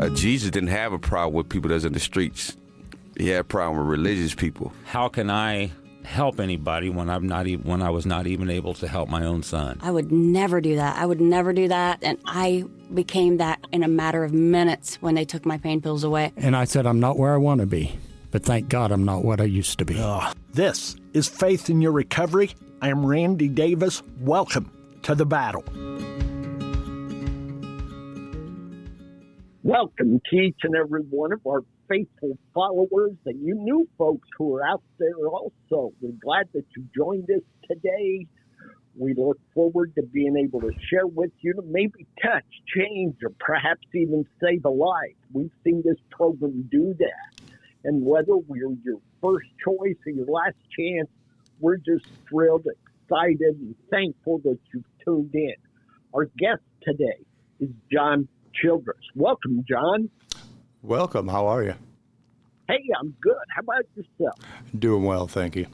Jesus didn't have a problem with people that's in the streets. He had a problem with religious people. How can I help anybody when I was not even able to help my own son? I would never do that. I would never do that. And I became that in a matter of minutes when they took my pain pills away. And I said, I'm not where I want to be, but thank God I'm not what I used to be. This is Faith in Your Recovery. I am Randy Davis. Welcome to the battle. Welcome to each and every one of our faithful followers and you new folks who are out there also. We're glad that you joined us today. We look forward to being able to share with you to maybe touch, change, or perhaps even save a life. We've seen this program do that. And whether we're your first choice or your last chance, we're just thrilled, excited, and thankful that you've tuned in. Our guest today is John Childress. Welcome, John. Welcome. How are you? Hey, I'm good. How about yourself? Doing well, thank you.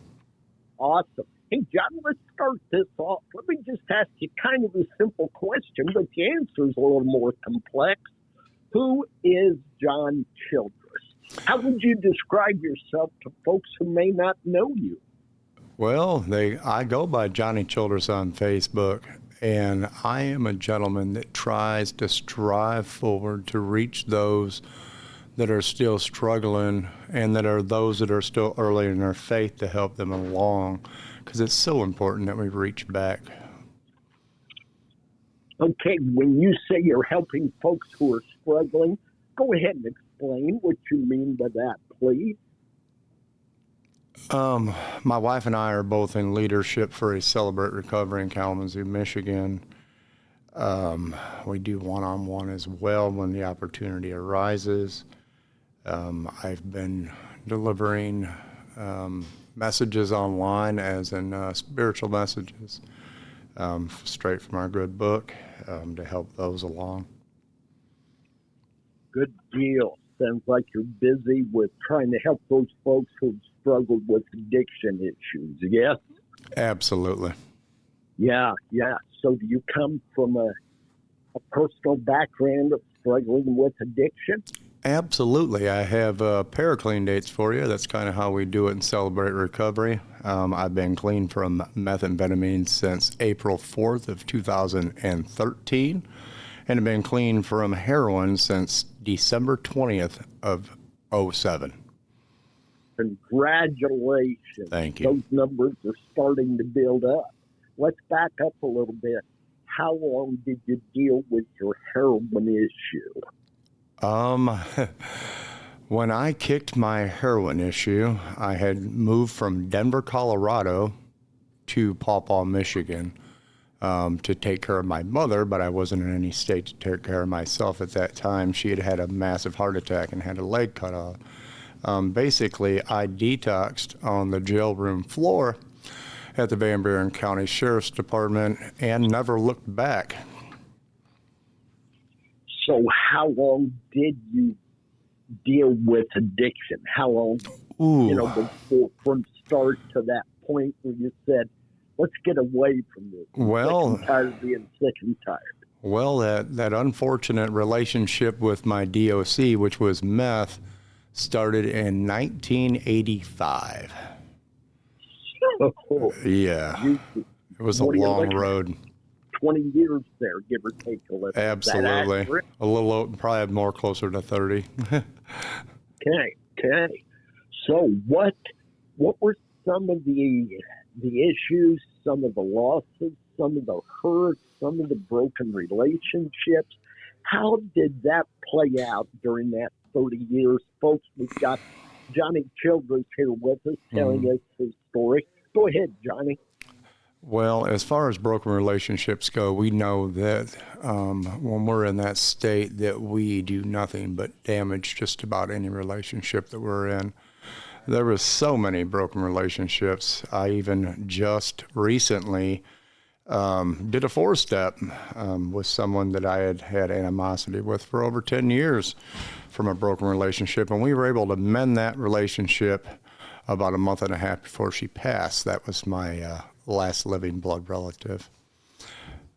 Awesome. Hey, John, let's start this off. Let me just ask you kind of a simple question, but the answer is a little more complex. Who is John Childress? How would you describe yourself to folks who may not know you? Well, I go by Jonny Childress on Facebook, and I am a gentleman that tries to strive forward to reach those that are still struggling and that are those that are still early in their faith to help them along, because it's so important that we reach back. Okay, when you say you're helping folks who are struggling, go ahead and explain what you mean by that, please. My wife and I are both in leadership for a Celebrate Recovery in Kalamazoo, Michigan. We do one-on-one as well when the opportunity arises. I've been delivering messages online, as in spiritual messages, straight from our good book, to help those along. Good deal. Sounds like you're busy with trying to help those folks who've struggled with addiction issues, yes? Absolutely. Yeah. So do you come from a personal background of struggling with addiction? Absolutely. I have pair of clean dates for you. That's kind of how we do it in Celebrate Recovery. I've been clean from methamphetamine since April 4th of 2013, and I've been clean from heroin since December 20th of 2007. Congratulations. Thank you. Those numbers are starting to build up. Let's back up a little bit. How long did you deal with your heroin issue? When I kicked my heroin issue, I had moved from Denver, Colorado to Paw Paw, Michigan, to take care of my mother, but I wasn't in any state to take care of myself at that time. She had had a massive heart attack and had a leg cut off. Basically, I detoxed on the jail room floor at the Van Buren County Sheriff's Department and never looked back. So how long did you deal with addiction? How long, before, from start to that point where you said, let's get away from this? I'm tired of being sick and tired. Well, that unfortunate relationship with my DOC, which was meth, started in 1985. Oh, yeah. It was a long road. 20 years there, give or take a little. Absolutely. A little, probably more closer to 30. Okay. So what were some of the issues, some of the losses, some of the hurt, some of the broken relationships? How did that play out during that 30 years? Folks, we've got Jonny Childress here with us telling us his story. Go ahead, Jonny. Well, as far as broken relationships go, we know that when we're in that state that we do nothing but damage just about any relationship that we're in. There was so many broken relationships. I even just recently did a 4-step with someone that I had had animosity with for over 10 years from a broken relationship, and we were able to mend that relationship about a month and a half before she passed. That was my last living blood relative.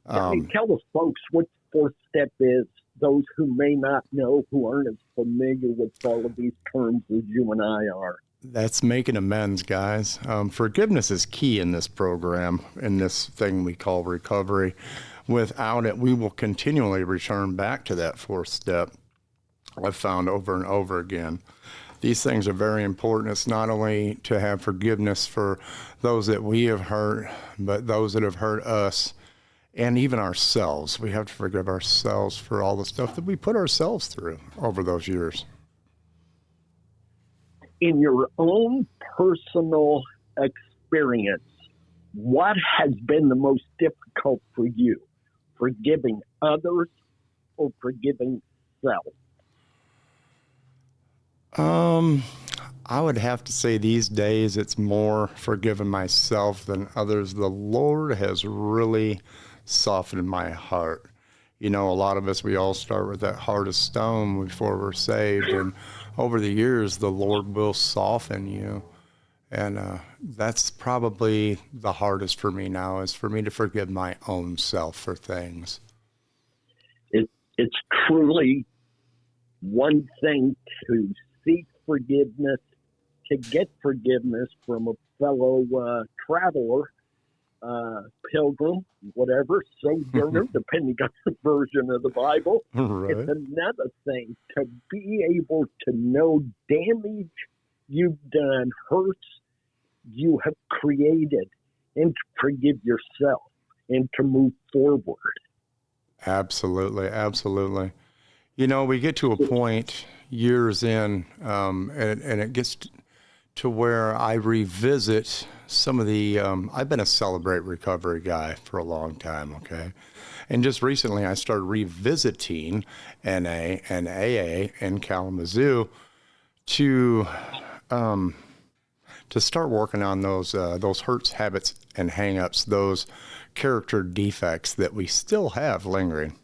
Tell the folks what 4-step is, those who may not know, who aren't as familiar with all of these terms as you and I are? That's making amends, guys. Forgiveness is key in this program, in this thing we call recovery. Without it, we will continually return back to that fourth step. I've found over and over again. These things are very important. It's not only to have forgiveness for those that we have hurt, but those that have hurt us, and even ourselves. We have to forgive ourselves for all the stuff that we put ourselves through over those years. In your own personal experience, what has been the most difficult for you? Forgiving others or forgiving self? I would have to say these days it's more forgiving myself than others. The Lord has really softened my heart. You know, a lot of us, we all start with that heart of stone before we're saved. And over the years, the Lord will soften you. And that's probably the hardest for me now, is for me to forgive my own self for things. It's truly one thing to seek forgiveness, to get forgiveness from a fellow traveler, pilgrim, whatever, sojourner, depending on the version of the Bible. Right. It's another thing to be able to know damage you've done, hurts you have created, and to forgive yourself and to move forward. Absolutely, absolutely. You know, we get to a point years in, and it gets to where I revisit some of the, I've been a Celebrate Recovery guy for a long time, okay? And just recently I started revisiting NA and AA in Kalamazoo to start working on those hurts, habits, and hang-ups, those character defects that we still have lingering.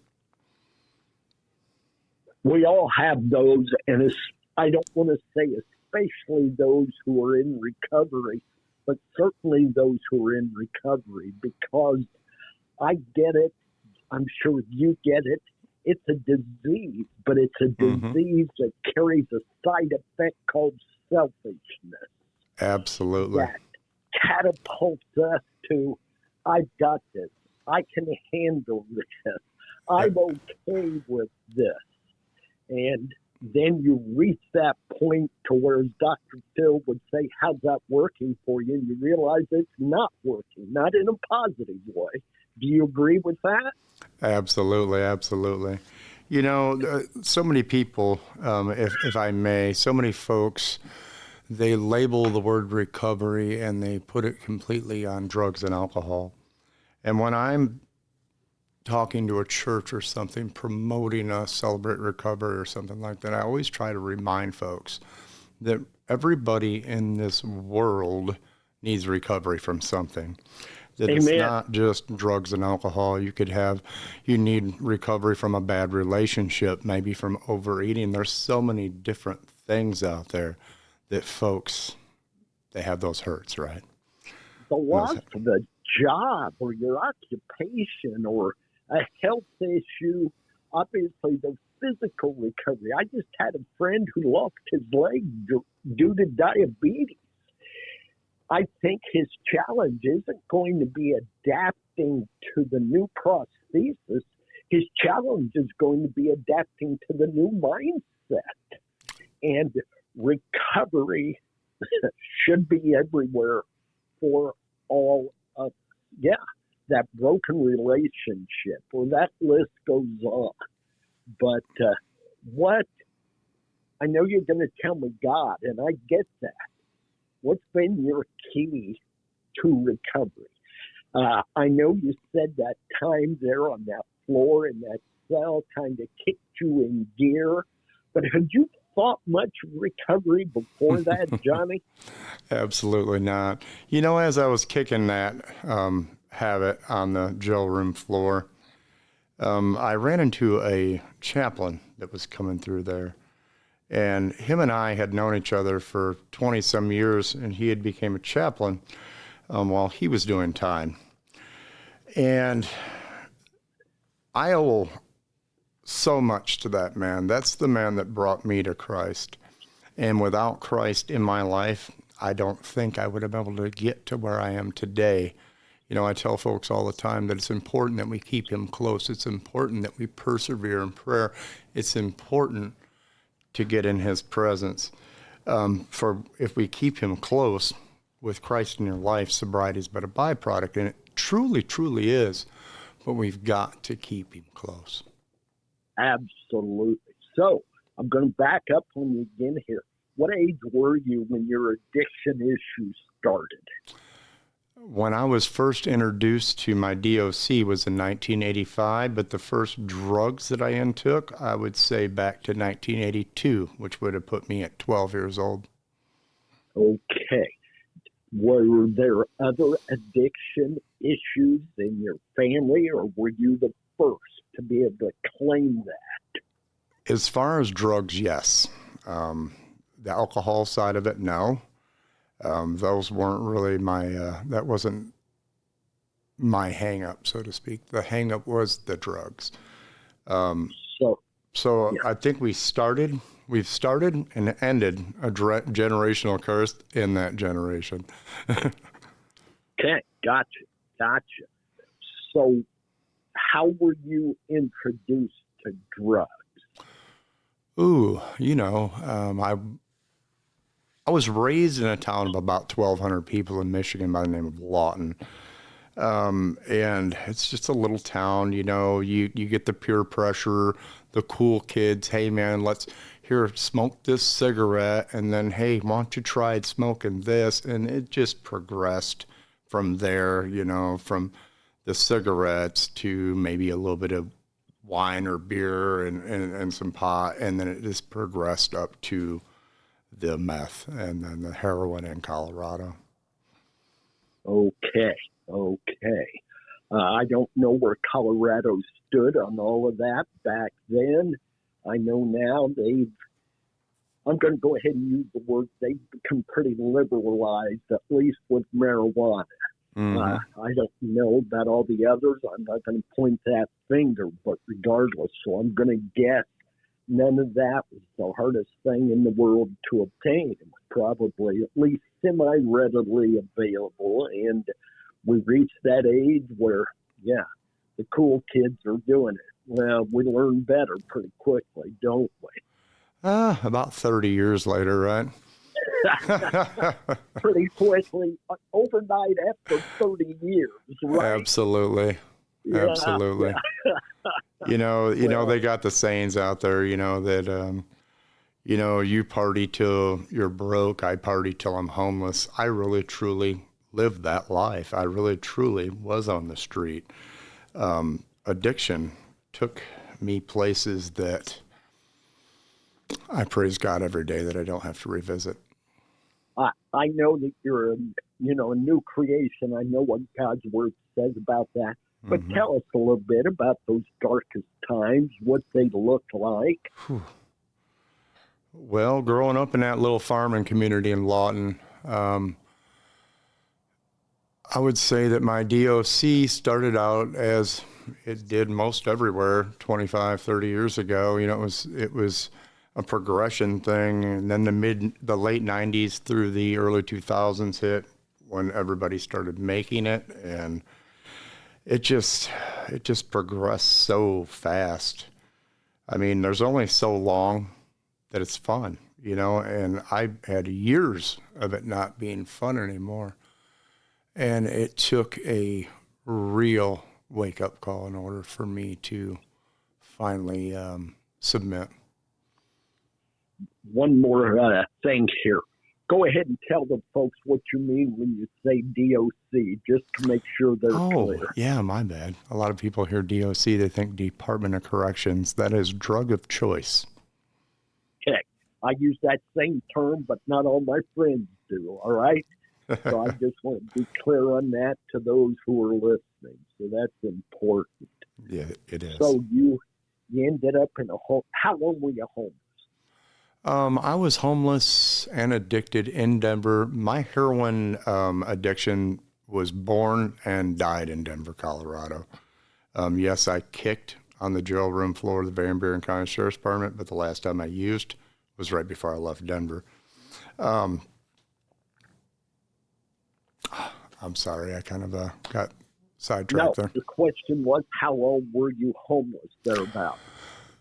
We all have those, and I don't want to say especially those who are in recovery, but certainly those who are in recovery, because I get it. I'm sure you get it. It's a disease, but it's a disease that carries a side effect called selfishness. Absolutely. That catapults us to, I've got this. I can handle this. I'm okay with this. And then you reach that point to where Dr. Phil would say, how's that working for you? And you realize it's not working, not in a positive way. Do you agree with that? Absolutely, absolutely. You know, so many people, if I may, so many folks, they label the word recovery and they put it completely on drugs and alcohol. And when I'm talking to a church or something, promoting a Celebrate Recovery or something like that, I always try to remind folks that everybody in this world needs recovery from something. That Amen. It's not just drugs and alcohol. You need recovery from a bad relationship, maybe from overeating. There's so many different things out there that folks, they have those hurts, right? The loss of a job or your occupation or a health issue, obviously the physical recovery. I just had a friend who lost his leg due to diabetes. I think his challenge isn't going to be adapting to the new prosthesis. His challenge is going to be adapting to the new mindset. And recovery should be everywhere for all of us. Yeah, that broken relationship, or that list goes on. But I know you're going to tell me God, and I get that. What's been your key to recovery? I know you said that time there on that floor in that cell kind of kicked you in gear, but had you thought much recovery before that, Johnny? Absolutely not. You know, as I was kicking that habit on the jail room floor, I ran into a chaplain that was coming through there. And him and I had known each other for 20-some years, and he had became a chaplain while he was doing time. And I will so much to that man. That's the man that brought me to Christ. And without Christ in my life, I don't think I would have been able to get to where I am today. You know, I tell folks all the time that it's important that we keep him close. It's important that we persevere in prayer. It's important to get in his presence. For if we keep him close with Christ in your life, sobriety is but a byproduct, and it truly, truly is. But we've got to keep him close. Absolutely. So I'm going to back up on you again here. What age were you when your addiction issues started? When I was first introduced to my DOC was in 1985, but the first drugs that I took, I would say back to 1982, which would have put me at 12 years old. Okay. Were there other addiction issues in your family, or were you the first to be able to claim that? As far as drugs, yes. The alcohol side of it, no. Those weren't really that wasn't my hang-up, so to speak. The hang-up was the drugs. So yeah. I think we've started and ended a generational curse in that generation. Okay, gotcha. So how were you introduced to drugs? Ooh, I was raised in a town of about 1,200 people in Michigan by the name of Lawton. And it's just a little town, you get the peer pressure, the cool kids. Hey man, smoke this cigarette. And then, hey, why don't you try smoking this? And it just progressed from there, from the cigarettes to maybe a little bit of wine or beer and some pot. And then it just progressed up to the meth and then the heroin in Colorado. Okay. I don't know where Colorado stood on all of that back then. I know now I'm going to go ahead and use the word, they've become pretty liberalized, at least with marijuana. Mm-hmm. I don't know about all the others. I'm not going to point that finger, but regardless, so I'm going to guess none of that was the hardest thing in the world to obtain. It was probably at least semi-readily available, and we reached that age where, the cool kids are doing it. Well, we learn better pretty quickly, don't we? About 30 years later, right? Pretty quickly, overnight after 30 years, right? Absolutely. Yeah. They got the sayings out there, that, you party till you're broke, I party till I'm homeless. I really, truly lived that life. I really, truly was on the street. Addiction took me places that I praise God every day that I don't have to revisit. I know that you're a new creation. I know what God's word says about that. But mm-hmm. Tell us a little bit about those darkest times, what they looked like. Whew. Well, growing up in that little farming community in Lawton, I would say that my DOC started out as it did most everywhere 25, 30 years ago. It was a progression thing. And then the late 90s through the early 2000s hit when everybody started making it. And it just progressed so fast. I mean, there's only so long that it's fun, and I had years of it not being fun anymore. And it took a real wake-up call in order for me to finally submit. One more thing here. Go ahead and tell the folks what you mean when you say DOC, just to make sure they're clear. Oh, yeah, my bad. A lot of people hear DOC, they think Department of Corrections. That is drug of choice. Okay. I use that same term, but not all my friends do, all right? So I just want to be clear on that to those who are listening. So that's important. Yeah, it is. So you ended up in a home. How long were you homeless? I was homeless and addicted in Denver. My heroin addiction was born and died in Denver, Colorado. Yes, I kicked on the jail room floor of the Van Buren County Sheriff's Department, but the last time I used was right before I left Denver. I'm sorry, I kind of got sidetracked there. The question was, how long were you homeless thereabout?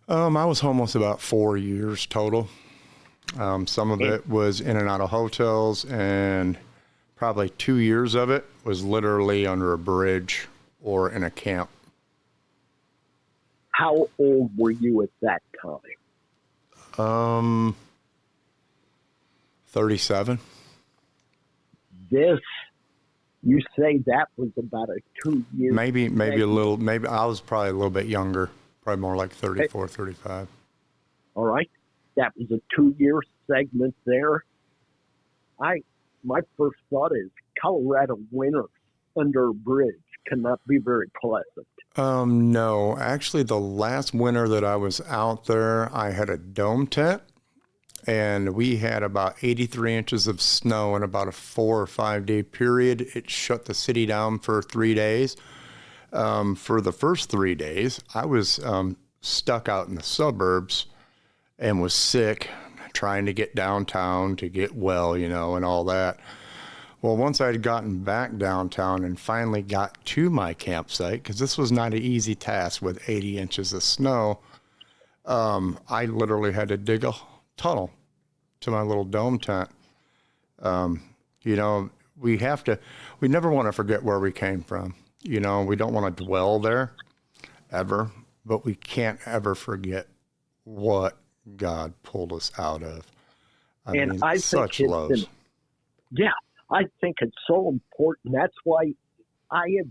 I was homeless about 4 years total. Some of it was in and out of hotels, and probably 2 years of it was literally under a bridge or in a camp. How old were you at that time? 37. You say that was about a 2 year. Maybe a little, maybe I was probably a little bit younger, probably more like 34, 35. All right. That was a 2 year segment there. My first thought is Colorado winters under a bridge cannot be very pleasant. No, actually the last winter that I was out there, I had a dome tent, and we had about 83 inches of snow in about a 4 or 5 day period. It shut the city down for 3 days. For the first 3 days, I was stuck out in the suburbs and was sick, trying to get downtown to get well, and all that. Well, once I had gotten back downtown and finally got to my campsite, because this was not an easy task with 80 inches of snow, I literally had to dig a tunnel to my little dome tent. We never want to forget where we came from. We don't want to dwell there ever, but we can't ever forget what God pulled us out of. I such lows. I think it's so important. That's why I've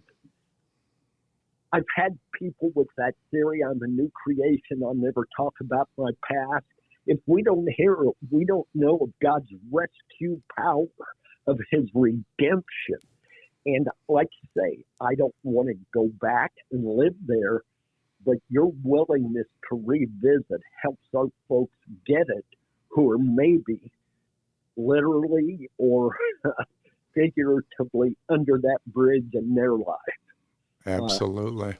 had people with that theory on the new creation. I'll never talk about my past. If we don't hear it, we don't know of God's rescue power, of his redemption. And like you say, I don't want to go back and live there, but your willingness to revisit helps our folks get it who are maybe literally or figuratively under that bridge in their life. Absolutely.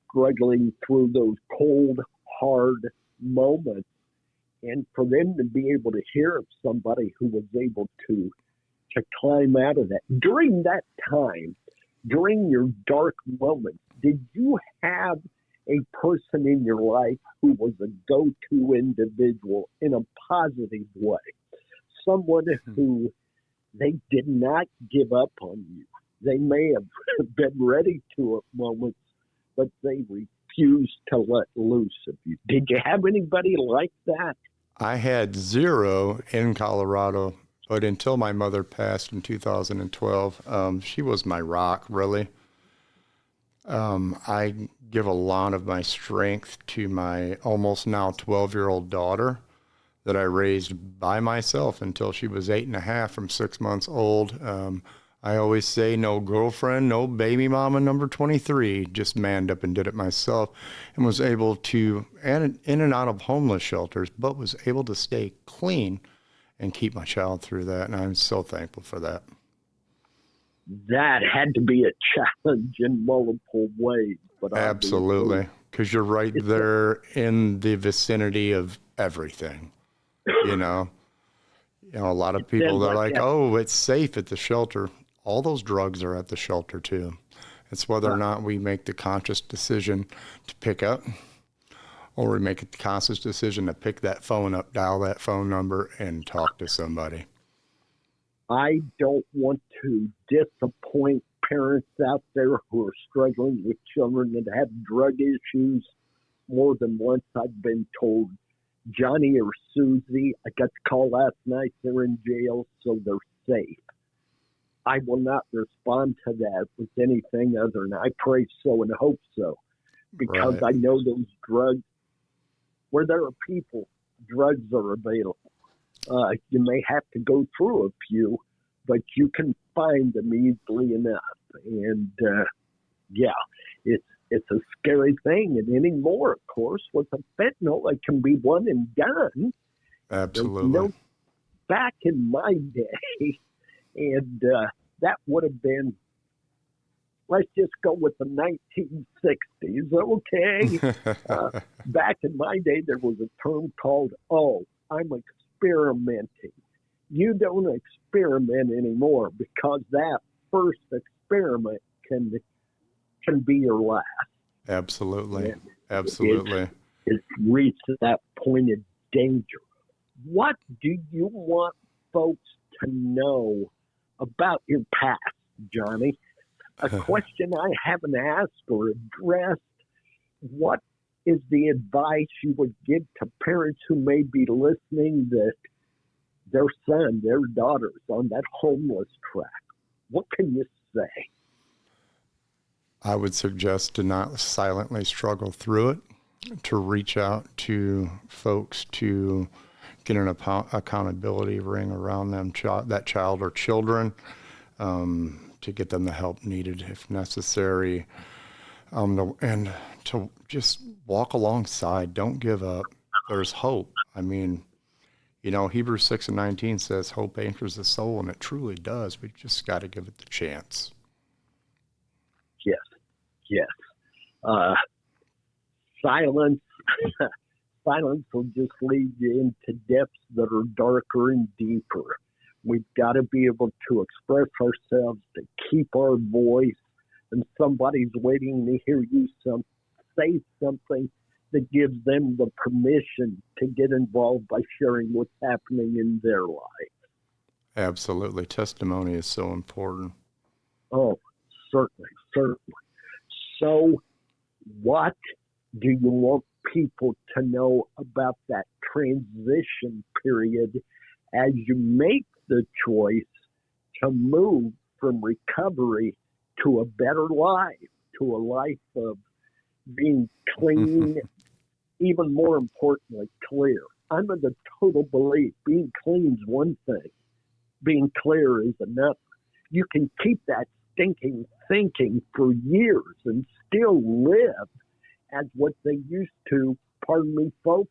Struggling through those cold, hard moments. And for them to be able to hear of somebody who was able to climb out of that. During that time, during your dark moments, did you have a person in your life who was a go-to individual in a positive way? Someone who they did not give up on you. They may have been ready to at moments, but they refused to let loose of you. Did you have anybody like that? I had zero in Colorado, but until my mother passed in 2012, she was my rock, really. I give a lot of my strength to my almost now 12-year-old daughter that I raised by myself until she was 8.5 from 6 months old. I always say no girlfriend, no baby mama number 23, just manned up and did it myself and was able to, and in and out of homeless shelters, but was able to stay clean and keep my child through that. And I'm so thankful for that. That had to be a challenge in multiple ways. But absolutely, because you're right there in the vicinity of everything. A lot of people, they're like, oh, it's safe at the shelter. All those drugs are at the shelter too. It's whether or not we make the conscious decision to pick up, or we make a conscious decision to pick that phone up, dial that phone number, and talk to somebody. I don't want to disappoint parents out there who are struggling with children that have drug issues. More than once I've been told, Jonny or Susie, I got the call last night, they're in jail, so they're safe. I will not respond to that with anything other than I pray so and hope so. Because I know those drugs, where there are people, drugs are available. You may have to go through a few, but you can find them easily enough. And it's a scary thing. And anymore, of course, with the fentanyl, it can be one and done. Absolutely. Back in my day, and that would have been let's just go with the 1960s, okay? Back in my day, there was a term called, oh, I'm experimenting. You don't experiment anymore because that first experiment can be your last. Absolutely. And Absolutely. It's reached that point of danger. What do you want folks to know about your past, Johnny? A question I haven't asked or addressed. What is the advice you would give to parents who may be listening that their son, their daughter's on that homeless track? What can you say? I would suggest to not silently struggle through it, to reach out to folks, to get an accountability ring around them, that child or children, to get them the help needed if necessary, and to just walk alongside. Don't give up. There's hope. I mean, you know, Hebrews 6:19 says hope anchors the soul, and it truly does. We just got to give it the chance. Yes. Silence will just lead you into depths that are darker and deeper. We've got to be able to express ourselves, to keep our voice, and somebody's waiting to hear you say something that gives them the permission to get involved by sharing what's happening in their life. Absolutely. Testimony is so important. Oh, certainly. So, what do you want people to know about that transition period as you make the choice to move from recovery to a better life, to a life of being clean, even more importantly, clear? I'm of the total belief being clean is one thing, being clear is another. You can keep that stinking thinking for years and still live as what they used to, pardon me, folks,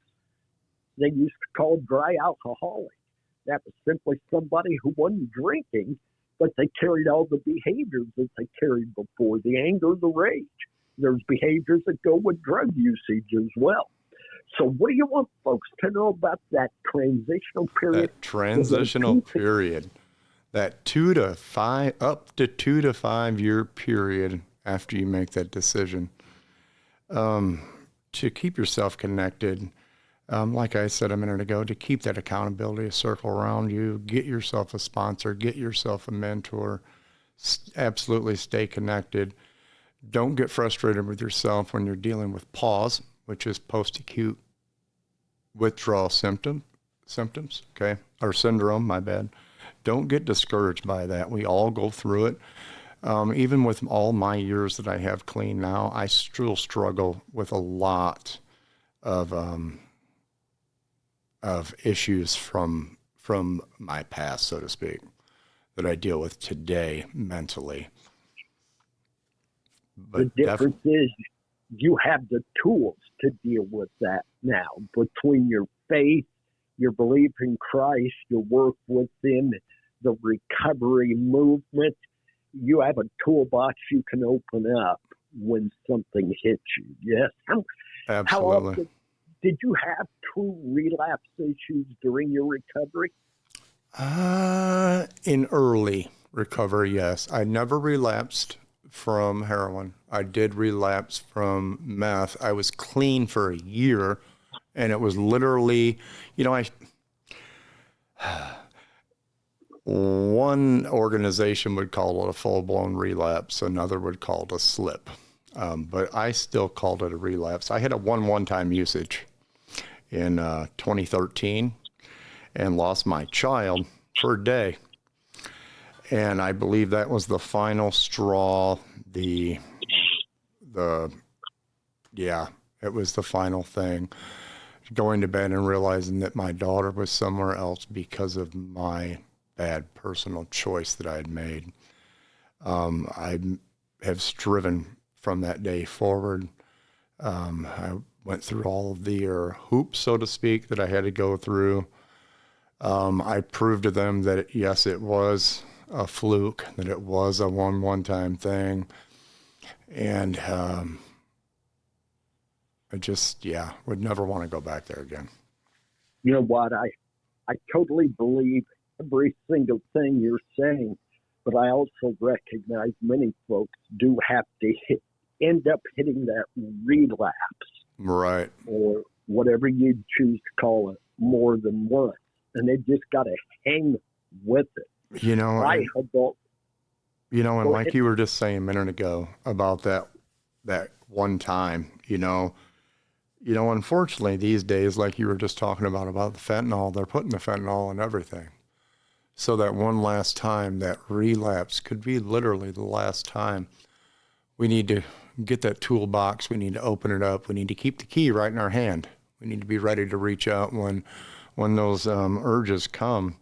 they used to call dry alcoholic. That was simply somebody who wasn't drinking, but they carried all the behaviors that they carried before, the anger, the rage. There's behaviors that go with drug usage as well. So what do you want folks to know about that transitional period? That transitional period, that up to 2 to 5 year period after you make that decision, to keep yourself connected. Like I said a minute ago, to keep that accountability circle around you, get yourself a sponsor, get yourself a mentor, absolutely stay connected. Don't get frustrated with yourself when you're dealing with PAWS, which is post-acute withdrawal symptoms, okay, or syndrome, my bad. Don't get discouraged by that. We all go through it. Even with all my years that I have clean now, I still struggle with a lot of issues from my past, so to speak, that I deal with today mentally. But the difference is you have the tools to deal with that now. Between your faith, your belief in Christ, your work within the recovery movement, you have a toolbox you can open up when something hits you. Yes? Absolutely. How often did you have true relapse issues during your recovery? In early recovery, yes. I never relapsed from heroin. I did relapse from meth. I was clean for a year, and it was literally, one organization would call it a full-blown relapse, another would call it a slip. But I still called it a relapse. I had a one-time usage in 2013 and lost my child for a day. And I believe that was the final straw. It was the final thing. Going to bed and realizing that my daughter was somewhere else because of my bad personal choice that I had made. I have striven from that day forward. I went through all of the hoops, so to speak, that I had to go through. I proved to them that, yes, it was a fluke, that it was a one-time thing. And I just, would never want to go back there again. You know what? I totally believe every single thing you're saying, but I also recognize many folks do have to end up hitting that relapse. Right. Or whatever you choose to call it, more than once. And they just got to hang with it. You know, and like you were just saying a minute ago about that one time, unfortunately these days, like you were just talking about the fentanyl, they're putting the fentanyl in everything. So that one last time, that relapse could be literally the last time. We need to get that toolbox. We need to open it up. We need to keep the key right in our hand. We need to be ready to reach out when those urges come.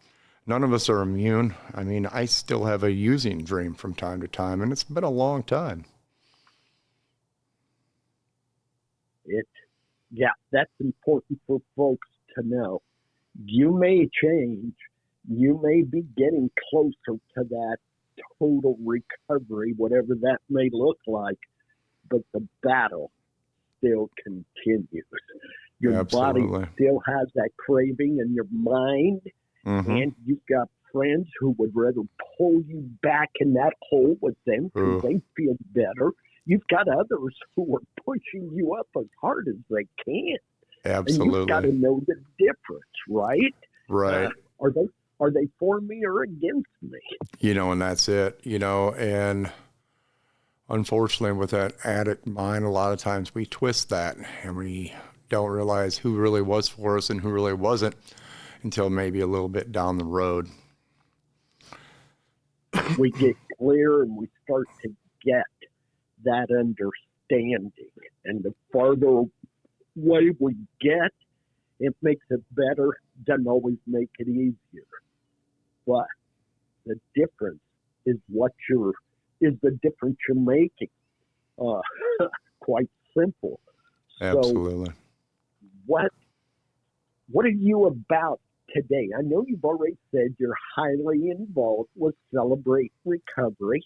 None of us are immune. I mean, I still have a using dream from time to time, and it's been a long time. That's important for folks to know. You may change. You may be getting closer to that total recovery, whatever that may look like, but the battle still continues. Your Absolutely. body still has that craving in your mind, and you've got friends who would rather pull you back in that hole with them because they feel better. You've got others who are pushing you up as hard as they can. Absolutely. And you've got to know the difference, right? Right. Are they for me or against me? And that's it, and unfortunately with that addict mind, a lot of times we twist that and we don't realize who really was for us and who really wasn't until maybe a little bit down the road. We get clear and we start to get that understanding. And the farther away we get, it makes it better, doesn't always make it easier. But the difference is the difference you're making. Quite simple. Absolutely. So what are you about today? I know you've already said you're highly involved with Celebrate Recovery,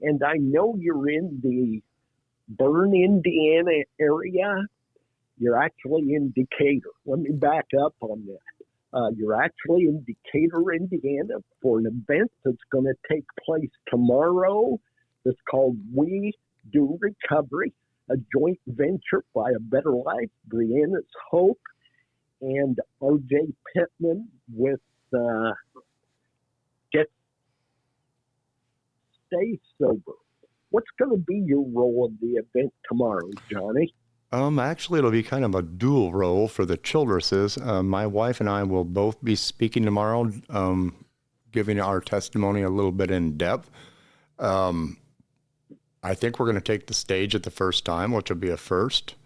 and I know you're in the Bern, Indiana area. You're actually in Decatur. Let me back up on that. You're actually in Decatur, Indiana for an event that's going to take place tomorrow. It's called We Do Recovery, a joint venture by A Better Life, Brianna's Hope, and O.J. Pittman with Stay Sober. What's going to be your role in the event tomorrow, Johnny? Actually, it'll be kind of a dual role for the Childresses. My wife and I will both be speaking tomorrow, giving our testimony a little bit in depth. I think we're going to take the stage at the first time, which will be a first.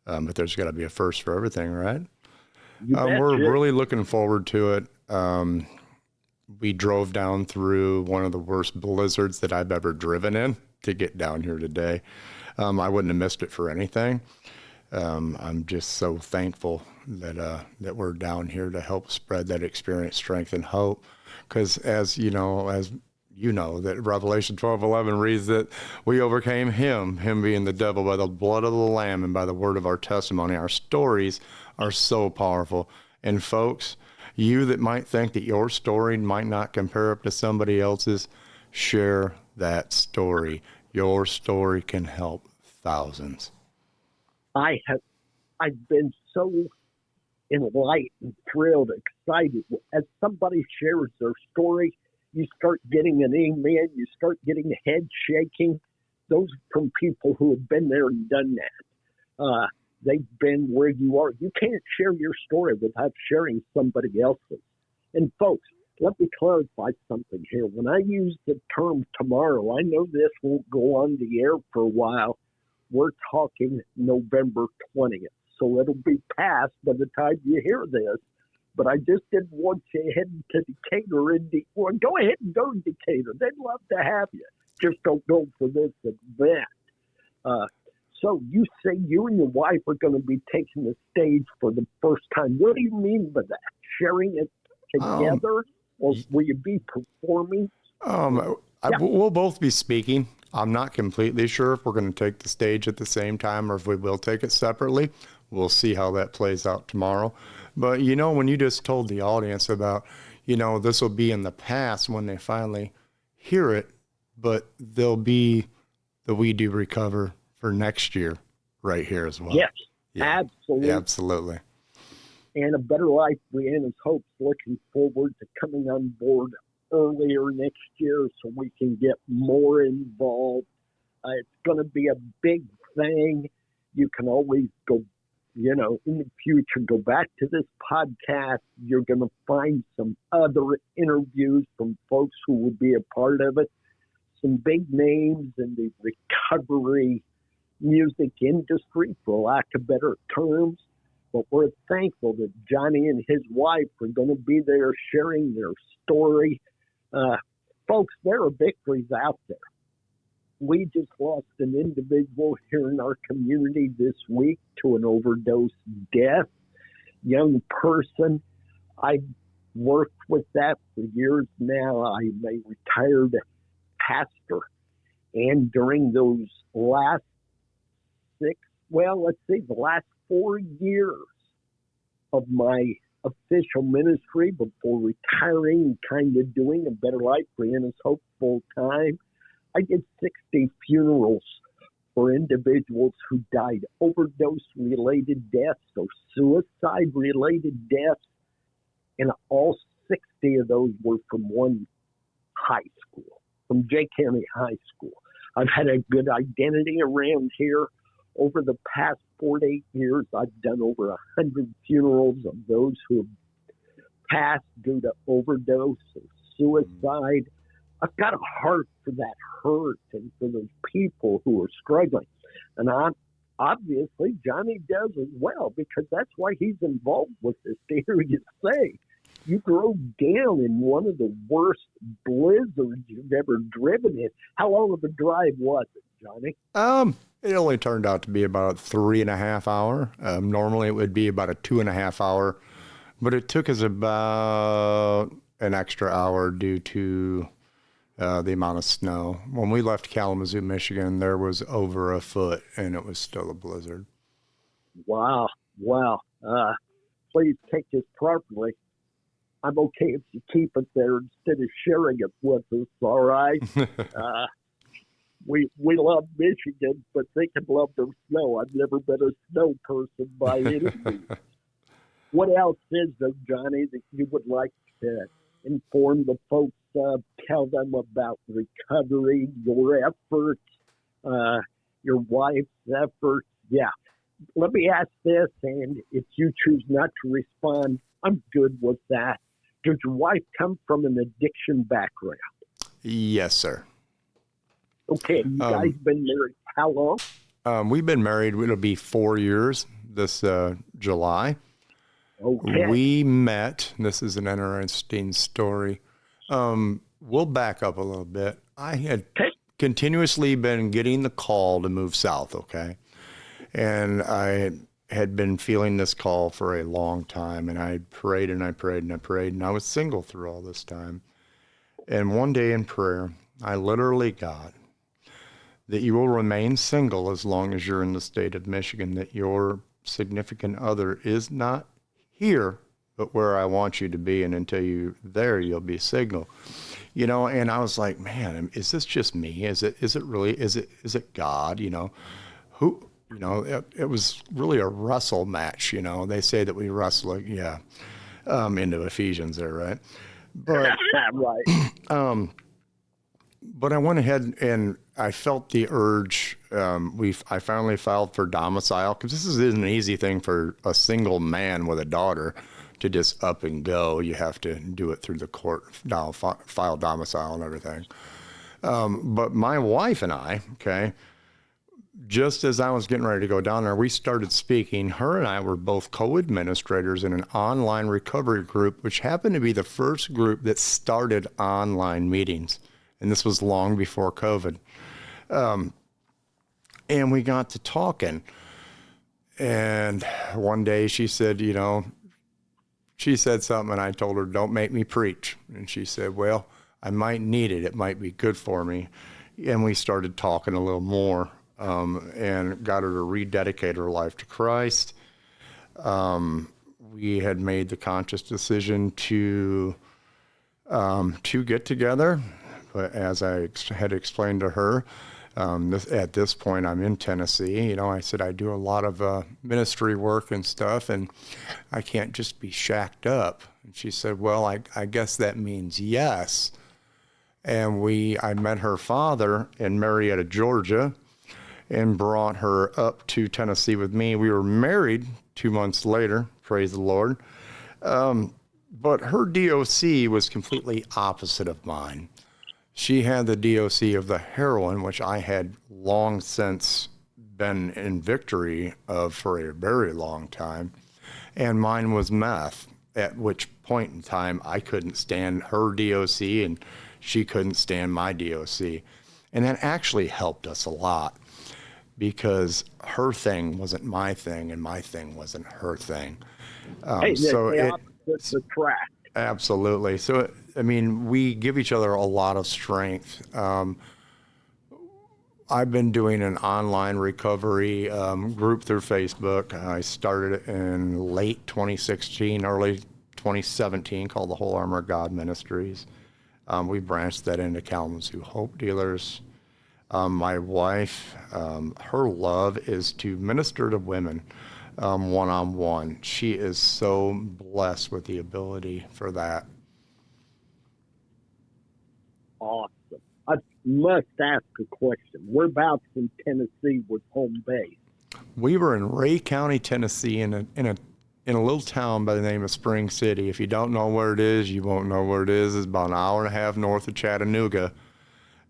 But there's got to be a first for everything, right? We're really looking forward to it. We drove down through one of the worst blizzards that I've ever driven in to get down here today. I wouldn't have missed it for anything. I'm just so thankful that we're down here to help spread that experience, strength, and hope. Because as you know, that Revelation 12:11 reads that we overcame him being the devil, by the blood of the Lamb and by the word of our testimony. Our stories are so powerful. And folks, you that might think that your story might not compare up to somebody else's, share that story. Your story can help thousands. I've been so enlightened, thrilled, excited. As somebody shares their story, you start getting an amen, you start getting a head shaking. Those are from people who have been there and done that. They've been where you are. You can't share your story without sharing somebody else's. And folks, let me clarify something here. When I use the term tomorrow, I know this won't go on the air for a while. We're talking November 20th, so it'll be past by the time you hear this. But I just didn't want you heading to Decatur. Well, go ahead and go to Decatur. They'd love to have you. Just don't go for this event. So you say you and your wife are going to be taking the stage for the first time. What do you mean by that? Sharing it together, or will you be performing? We'll both be speaking. I'm not completely sure if we're going to take the stage at the same time or if we will take it separately. We'll see how that plays out tomorrow. But, you know, when you just told the audience about, you know, this will be in the past when they finally hear it, but there'll be the We Do Recover for next year right here as well. Yes, Yeah. absolutely. Yeah, absolutely. And A Better Life, Brianna's Hope's looking forward to coming on board earlier next year so we can get more involved. It's going to be a big thing. You can always go, you know, in the future, go back to this podcast. You're going to find some other interviews from folks who will be a part of it. Some big names in the recovery music industry, for lack of better terms. But we're thankful that Jonny and his wife are going to be there sharing their story. Folks, there are victories out there. We just lost an individual here in our community this week to an overdose death. Young person. I've worked with that for years now. I'm a retired pastor. And during those last the last 4 years of my official ministry before retiring and kind of doing A Better Life, Brianna's Hope full time, I did 60 funerals for individuals who died overdose-related deaths or suicide-related deaths, and all 60 of those were from one high school, from Jay County High School. I've had a good identity around here. Over the past 4 to 8 years, I've done over 100 funerals of those who have passed due to overdose or suicide. I've got a heart for that hurt and for those people who are struggling. And obviously, Jonny does as well, because that's why he's involved with this. To hear you say, you drove down in one of the worst blizzards you've ever driven in. How long of a drive was it, Jonny? It only turned out to be about 3.5 hours. Normally it would be about a 2.5 hour, but it took us about an extra hour due to the amount of snow. When we left Kalamazoo, Michigan, there was over a foot and it was still a blizzard. Wow. Please take this properly. I'm okay if you keep it there instead of sharing it with us, all right? We love Michigan, but they can love their snow. I've never been a snow person by any means. What else is there, Jonny, that you would like to inform the folks of? Tell them about recovery, your efforts, your wife's efforts. Yeah. Let me ask this, and if you choose not to respond, I'm good with that. Does your wife come from an addiction background? Yes, sir. Okay, you guys been married how long? We've been married, it'll be 4 years this July. Okay. We met, this is an interesting story. We'll back up a little bit. I had continuously been getting the call to move south, okay? And I had been feeling this call for a long time, and I prayed and I prayed and I prayed, and I was single through all this time. And one day in prayer, I literally got that you will remain single as long as you're in the state of Michigan, that your significant other is not here, but where I want you to be, and until you're there, you'll be single. You know, and I was like, man, is this just me? Is it really, is it God? You know, who, you know, it was really a wrestle match. You know, they say that we wrestle, into Ephesians there, right? But, right. But I went ahead and I felt the urge. I finally filed for domicile, because this isn't an easy thing for a single man with a daughter to just up and go. You have to do it through the court, file domicile and everything. But my wife and I, just as I was getting ready to go down there, we started speaking. Her and I were both co-administrators in an online recovery group, which happened to be the first group that started online meetings. And this was long before COVID. And we got to talking. And one day she said, she said something, and I told her, don't make me preach. And she said, well, I might need it. It might be good for me. and we started talking a little more, and got her to rededicate her life to Christ. We had made the conscious decision to get together, but as I had explained to her, at this point I'm in Tennessee. I said I do a lot of ministry work and stuff, and I can't just be shacked up. And she said, well, I guess that means yes. And I met her father in Marietta, Georgia, and brought her up to Tennessee with me. We were married 2 months later, praise the Lord. But her DOC was completely opposite of mine. She had the DOC of the heroin, which I had long since been in victory of for a very long time. And mine was meth, at which point in time I couldn't stand her DOC and she couldn't stand my DOC. And that actually helped us a lot, because her thing wasn't my thing and my thing wasn't her thing. Opposites attract. Absolutely. So, we give each other a lot of strength. I've been doing an online recovery group through Facebook. I started it in late 2016, early 2017, called the Whole Armor of God Ministries. We branched that into Kalamazoo Hope Dealers. My wife, her love is to minister to women one-on-one. She is so blessed with the ability for that. Awesome. I must ask a question. Whereabouts in Tennessee was home base? We were in Ray County, Tennessee, in a little town by the name of Spring City. If you don't know where it is, you won't know where it is. It's about an hour and a half north of Chattanooga.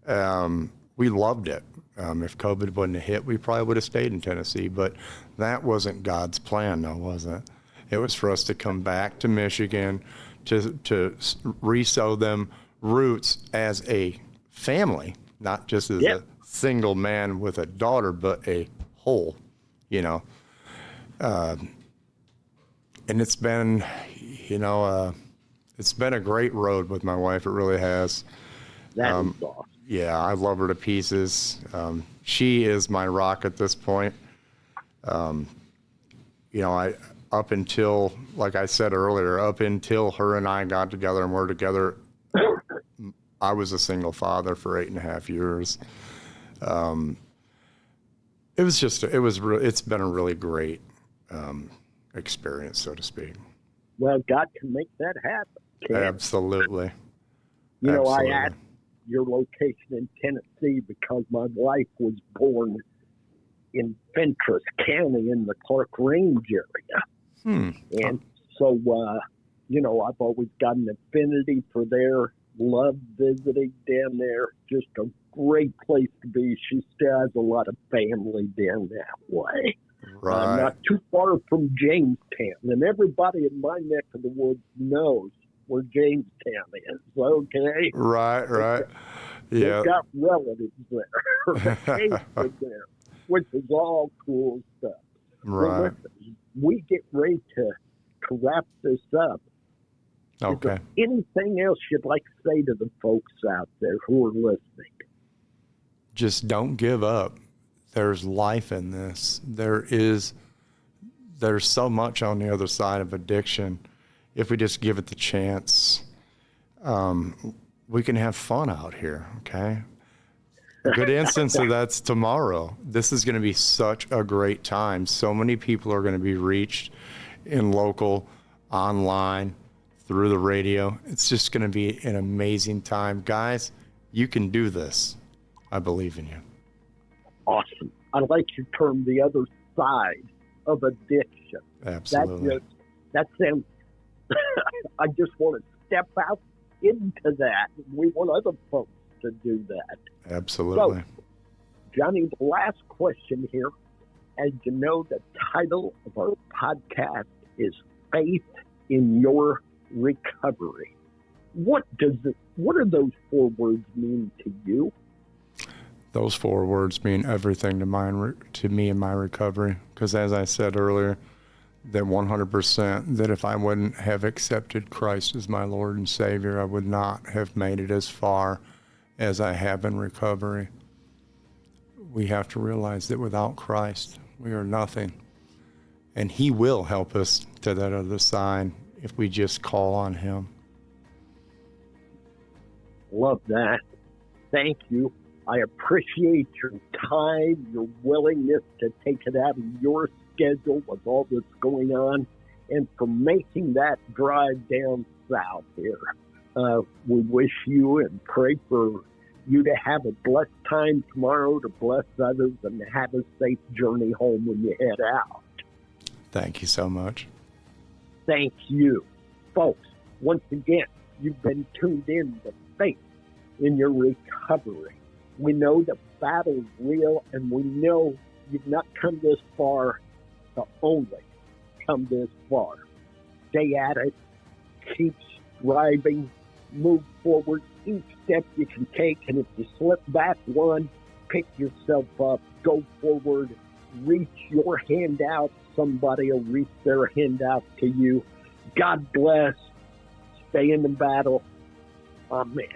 We loved it. If COVID wouldn't have hit, we probably would have stayed in Tennessee, but that wasn't God's plan, though, was it? It was for us to come back to Michigan, to re-sow them roots as a family, not just as a single man with a daughter, but a whole, and it's been, it's been a great road with my wife. It really has. That is awesome. Yeah, I love her to pieces. She is my rock at this point. Up until, like I said earlier, up until her and I got together and were together, I was a single father for 8.5 years. It's been a really great experience, so to speak. Well, God can make that happen. Absolutely. I asked your location in Tennessee because my wife was born in Fentress County in the Clark Range area. And so, I've always got an affinity for there, loved visiting down there, just a great place to be. She still has a lot of family down that way. Right. Not too far from Jamestown. And everybody in my neck of the woods knows where Jamestown is, okay? Right. Yeah. They've got relatives there, neighbors there, which is all cool stuff. Right. Well, listen, we get ready to wrap this up. Okay. Is there anything else you'd like to say to the folks out there who are listening? Just don't give up. There's life in this. There's so much on the other side of addiction. If we just give it the chance, we can have fun out here, okay? A good instance of that's tomorrow. This is going to be such a great time. So many people are going to be reached in local, online, through the radio. It's just going to be an amazing time. Guys, you can do this. I believe in you. Awesome. I like your term, the other side of addiction. Absolutely. That sounds, I just want to step out into that. We want other folks to do that. Absolutely. So, Jonny, the last question here. As you know, the title of our podcast is Faith in Your Recovery. What are those 4 words mean to you? Those 4 words mean everything to me in my recovery. Because as I said earlier, that 100%, that if I wouldn't have accepted Christ as my Lord and Savior, I would not have made it as far as I have in recovery. we have to realize that without Christ, we are nothing. And he will help us to that other side if we just call on him. Love that. Thank you. I appreciate your time, your willingness to take it out of your schedule with all that's going on, and for making that drive down south here. We wish you and pray for you to have a blessed time tomorrow, to bless others, and to have a safe journey home when you head out. Thank you so much. Thank you. Folks, once again, you've been tuned in to Faith in Your Recovery. We know the battle's real, and we know you've not come this far to only come this far. Stay at it. Keep striving. Move forward. Each step you can take, and if you slip back one, pick yourself up. Go forward. Reach your hand out. Somebody will reach their hand out to you. God bless. Stay in the battle. Amen.